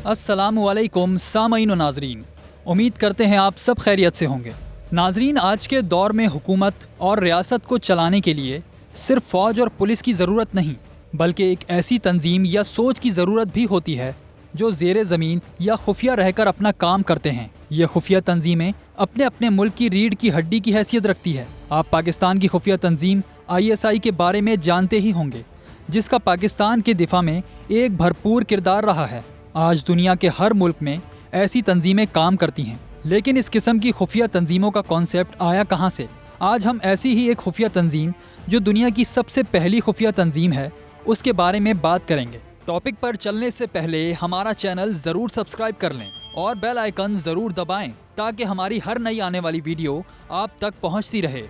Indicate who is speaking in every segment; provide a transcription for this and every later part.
Speaker 1: अस्सलामुअलैकुम सामईन व नाजरीन, उम्मीद करते हैं आप सब खैरियत से होंगे। नाजरीन, आज के दौर में हुकूमत और रियासत को चलाने के लिए सिर्फ फ़ौज और पुलिस की ज़रूरत नहीं, बल्कि एक ऐसी तंजीम या सोच की ज़रूरत भी होती है जो ज़ेरे ज़मीन या खुफिया रहकर अपना काम करते हैं। ये खुफिया तंजीमें अपने अपने मुल्क की रीढ़ की हड्डी की हैसियत रखती है। आप पाकिस्तान की खुफिया तंजीम ISI के बारे में जानते ही होंगे, जिसका पाकिस्तान के दिफा में एक भरपूर किरदार रहा है। आज दुनिया के हर मुल्क में ऐसी तंजीमें काम करती हैं, लेकिन इस किस्म की खुफिया तंजीमों का कॉन्सेप्ट आया कहाँ से? आज हम ऐसी ही एक खुफिया तंजीम जो दुनिया की सबसे पहली खुफिया तंजीम है, उसके बारे में बात करेंगे। टॉपिक पर चलने से पहले हमारा चैनल ज़रूर सब्सक्राइब कर लें और बेल आइकन ज़रूर दबाएं ताकि हमारी हर नई आने वाली वीडियो आप तक पहुंचती रहे।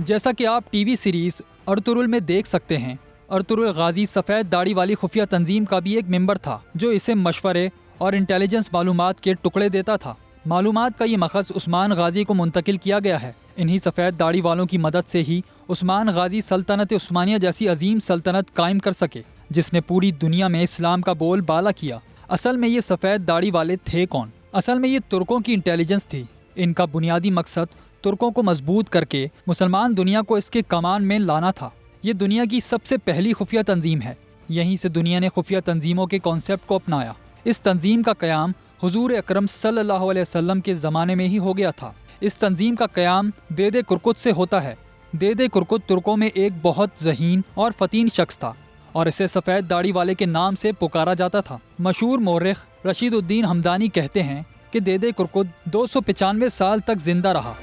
Speaker 1: जैसा कि आप टीवी सीरीज़ अर्तुरुल में देख सकते हैं, अर्तुरुल गाजी सफ़ेद दाढ़ी वाली खुफिया तंजीम का भी एक मेंबर था जो इसे मशवरे और इंटेलिजेंस मालूमात के टुकड़े देता था। मालूमात का ये मखज़ उस्मान गाजी को मुंतकिल किया गया है। इन्हीं सफ़ेद दाढ़ी वालों की मदद से ही उस्मान गाजी सल्तनत उस्मानिया जैसी अजीम सल्तनत कायम कर सके, जिसने पूरी दुनिया में इस्लाम का बोल बाला किया। असल में ये सफ़ेद दाढ़ी वाले थे कौन? असल में ये तुर्कों की इंटेलिजेंस थी। इनका बुनियादी मकसद तुर्कों को मजबूत करके मुसलमान दुनिया को इसके कमान में लाना था। ये दुनिया की सबसे पहली खुफिया तंजीम है। यहीं से दुनिया ने खुफिया तंजीमों के कॉन्सेप्ट को अपनाया। इस तंजीम का क़याम हुजूर अकरम सल्लल्लाहु अलैहि वसल्लम के ज़माने में ही हो गया था। इस तंजीम का क़याम देदे कुरकुत से होता है। देदे कुरकुत तुर्कों में एक बहुत ज़हीन और फ़तीन शख्स था और इसे सफ़ेद दाढ़ी वाले के नाम से पुकारा जाता था। मशहूर मौरख रशीदुद्दीन हमदानी कहते हैं कि देदे कुरकुत 295 साल तक जिंदा रहा।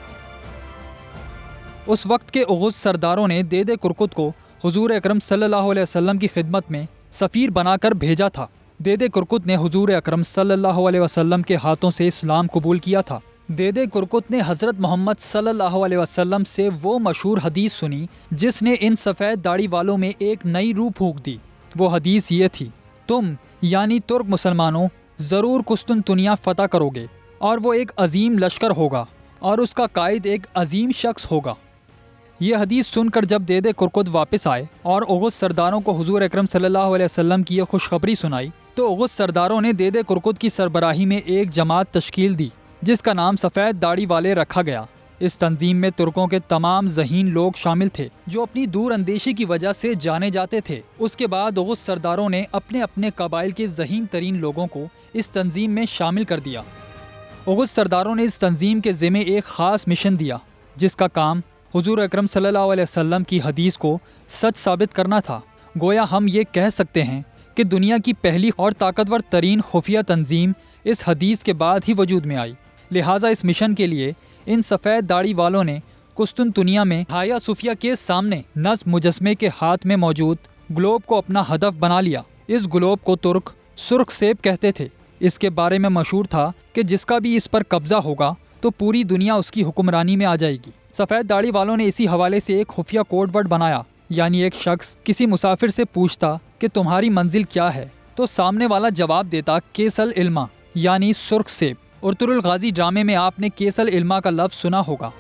Speaker 1: उस वक्त के उग़ुज़ सरदारों ने देदे कुरकुत को हुजूर अकरम सल्लल्लाहु अलैहि वसल्लम की खिदमत में सफ़ीर बनाकर भेजा था। देदे कुरकुत ने हुजूर अकरम सल्लल्लाहु अलैहि वसल्लम के हाथों से इस्लाम कबूल किया था। देदे कुरकुत ने हज़रत मोहम्मद सल्लल्लाहु अलैहि वसल्लम से वो मशहूर हदीस सुनी जिसने इन सफ़ेद दाढ़ी वालों में एक नई रूह फूंक दी। वो हदीस ये थी, तुम यानी तुर्क मुसलमानों ज़रूर कुस्तुनतुनिया फ़तह करोगे और वो एक अजीम लश्कर होगा और उसका कायद एक अजीम शख्स होगा। ये हदीस सुनकर जब देदे कुरकुत वापस आए और उग़ुज़ सरदारों को हुजूर अकरम सल्लल्लाहु अलैहि वसल्लम की ये खुशखबरी सुनाई, तो उग़ुज़ सरदारों ने देदे कुरकुत की सरबराही में एक जमात तश्कील दी जिसका नाम सफ़ेद दाढ़ी वाले रखा गया। इस तंजीम में तुर्कों के तमाम ज़हीन लोग शामिल थे जो अपनी दूर अंदेशी की वजह से जाने जाते थे। उसके बाद उग़ुज़ सरदारों ने अपने अपने कबाइल के ज़हीन तरीन लोगों को इस तंजीम में शामिल कर दिया। उग़ुज़ सरदारों ने इस तंजीम के ज़िम्मे एक ख़ास मिशन दिया जिसका काम हुजूर अकरम सल्लल्लाहु अलैहि वसल्लम की हदीस को सच साबित करना था। गोया हम ये कह सकते हैं कि दुनिया की पहली और ताकतवर तरीन खुफिया तंजीम इस हदीस के बाद ही वजूद में आई। लिहाजा इस मिशन के लिए इन सफ़ेद दाढ़ी वालों ने कुस्तुनतुनिया में हाया सूफिया के सामने नस्ब मुजस्मे के हाथ में मौजूद ग्लोब को अपना हदफ बना लिया। इस ग्लोब को तुर्क सुर्ख सेब कहते थे। इसके बारे में मशहूर था कि जिसका भी इस पर कब्जा होगा तो पूरी दुनिया उसकी हुक्मरानी में आ जाएगी। सफ़ेद दाढ़ी वालों ने इसी हवाले से एक खुफिया कोड वर्ड बनाया, यानी एक शख्स किसी मुसाफिर से पूछता कि तुम्हारी मंजिल क्या है, तो सामने वाला जवाब देता केसल इल्मा, यानी सुर्ख सेब। अर्तुरुल गाजी ड्रामे में आपने केसल इल्मा का लफ्ज़ सुना होगा।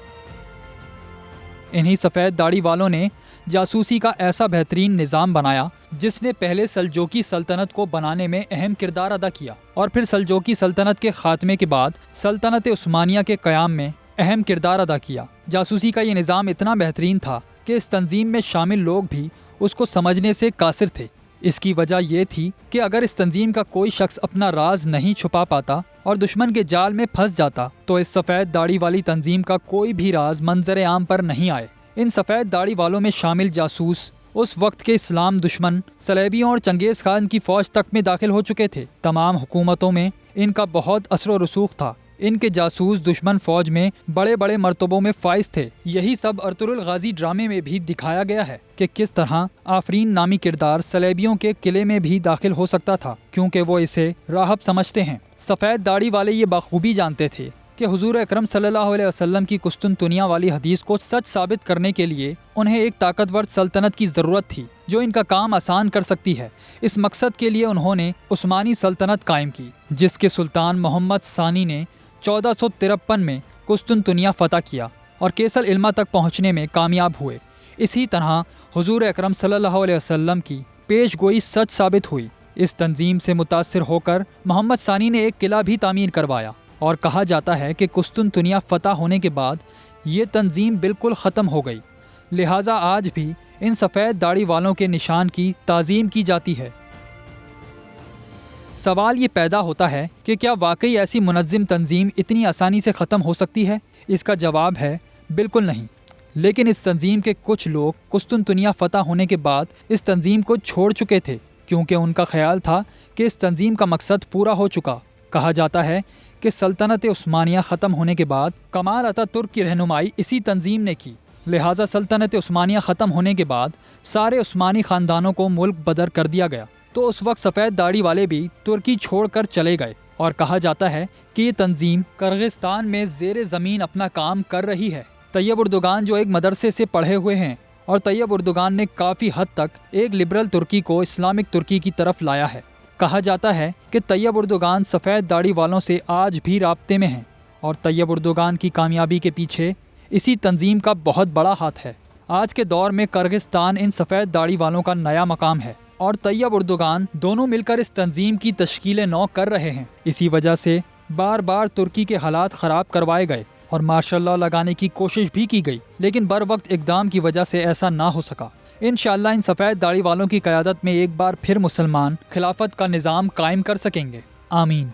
Speaker 1: इन्हीं सफ़ेद दाढ़ी वालों ने जासूसी का ऐसा बेहतरीन निज़ाम बनाया जिसने पहले सल्जोकी सल्तनत को बनाने में अहम किरदार अदा किया और फिर सल्जोकी सल्तनत के खात्मे के बाद सल्तनत उस्मानिया के क़याम में अहम किरदार अदा किया। जासूसी का ये निज़ाम इतना बेहतरीन था कि इस तंजीम में शामिल लोग भी उसको समझने से कासिर थे। इसकी वजह यह थी कि अगर इस तंजीम का कोई शख्स अपना राज नहीं छुपा पाता और दुश्मन के जाल में फंस जाता तो इस सफ़ेद दाढ़ी वाली तंजीम का कोई भी राज मंजर आम पर नहीं आए। इन सफ़ेद दाढ़ी वालों में शामिल जासूस उस वक्त के इस्लाम दुश्मन सलेबियों और चंगेज़ खान की फ़ौज तक में दाखिल हो चुके थे। तमाम हुकूमतों में इनका बहुत असर व रसूख था। इनके जासूस दुश्मन फौज में बड़े बड़े मर्तबों में फाइज थे। यही सब अर्तुरुल गाजी ड्रामे में भी दिखाया गया है कि किस तरह आफरीन नामी किरदार सलेबियों के किले में भी दाखिल हो सकता था, क्योंकि वो इसे राहब समझते हैं। सफ़ेद दाढ़ी वाले ये बखूबी जानते थे कि हुजूर अकरम सल्लल्लाहु अलैहि वसल्लम की कुस्तुनतुनिया वाली हदीस को सच साबित करने के लिए उन्हें एक ताकतवर सल्तनत की ज़रूरत थी जो इनका काम आसान कर सकती है। इस मकसद के लिए उन्होंने उस्मानी सल्तनत कायम की, जिसके सुल्तान मोहम्मद सानी ने 1453 में कुस्तुनतुनिया फ़तह किया और केसल इल्मा तक पहुँचने में कामयाब हुए। इसी तरह हुजूर अकरम सल्लल्लाहु अलैहि वसल्लम की पेशगोई सच साबित हुई इस तंजीम से मुतासिर होकर मोहम्मद सानी ने एक किला भी तामीर करवाया और कहा जाता है कि कुस्तुनतुनिया फतह होने के बाद ये तंजीम बिल्कुल ख़त्म हो गई। लिहाजा आज भी इन सफ़ेद दाढ़ी वालों के निशान की ताज़ीम की जाती है। सवाल ये पैदा होता है कि क्या वाकई ऐसी मुनज़्ज़म तंजीम इतनी आसानी से ख़त्म हो सकती है? इसका जवाब है बिल्कुल नहीं। लेकिन इस तंजीम के कुछ लोग कुस्तुनतुनिया फतह होने के बाद इस तंजीम को छोड़ चुके थे, क्योंकि उनका ख्याल था कि इस तंजीम का मकसद पूरा हो चुका। कहा जाता है कि सल्तनत उस्मानिया ख़त्म होने के बाद कमाल अतातुर्क की रहनुमाई इसी तंजीम ने की। लिहाजा सल्तनत उस्मानिया ख़त्म होने के बाद सारे उस्मानी ख़ानदानों को मुल्क बदर कर दिया गया। तो उस वक्त सफ़ेद दाढ़ी वाले भी तुर्की छोड़कर चले गए और कहा जाता है कि ये तंजीम किर्गिस्तान में ज़ेरे ज़मीन अपना काम कर रही है। तैयब उर्दुगान जो एक मदरसे से पढ़े हुए हैं, और तैयब उर्दुगान ने काफ़ी हद तक एक लिबरल तुर्की को इस्लामिक तुर्की की तरफ लाया है। कहा जाता है कि तैयब उर्दुगान सफ़ेद दाढ़ी वालों से आज भी राब्ते में हैं और तैयब उर्दुगान की कामयाबी के पीछे इसी तंजीम का बहुत बड़ा हाथ है। आज के दौर में किर्गिस्तान इन सफ़ेद दाढ़ी वालों का नया मकाम है और तैयब उर्दुगान दोनों मिलकर इस तंजीम की तश्कील नौ कर रहे हैं। इसी वजह से बार बार तुर्की के हालात ख़राब करवाए गए और मार्शल लॉ लगाने की कोशिश भी की गई, लेकिन बर वक्त इक़दाम की वजह से ऐसा ना हो सका। इंशाअल्लाह इन सफ़ेद दाढ़ी वालों की क़यादत में एक बार फिर मुसलमान खिलाफत का निज़ाम कायम कर सकेंगे। आमीन।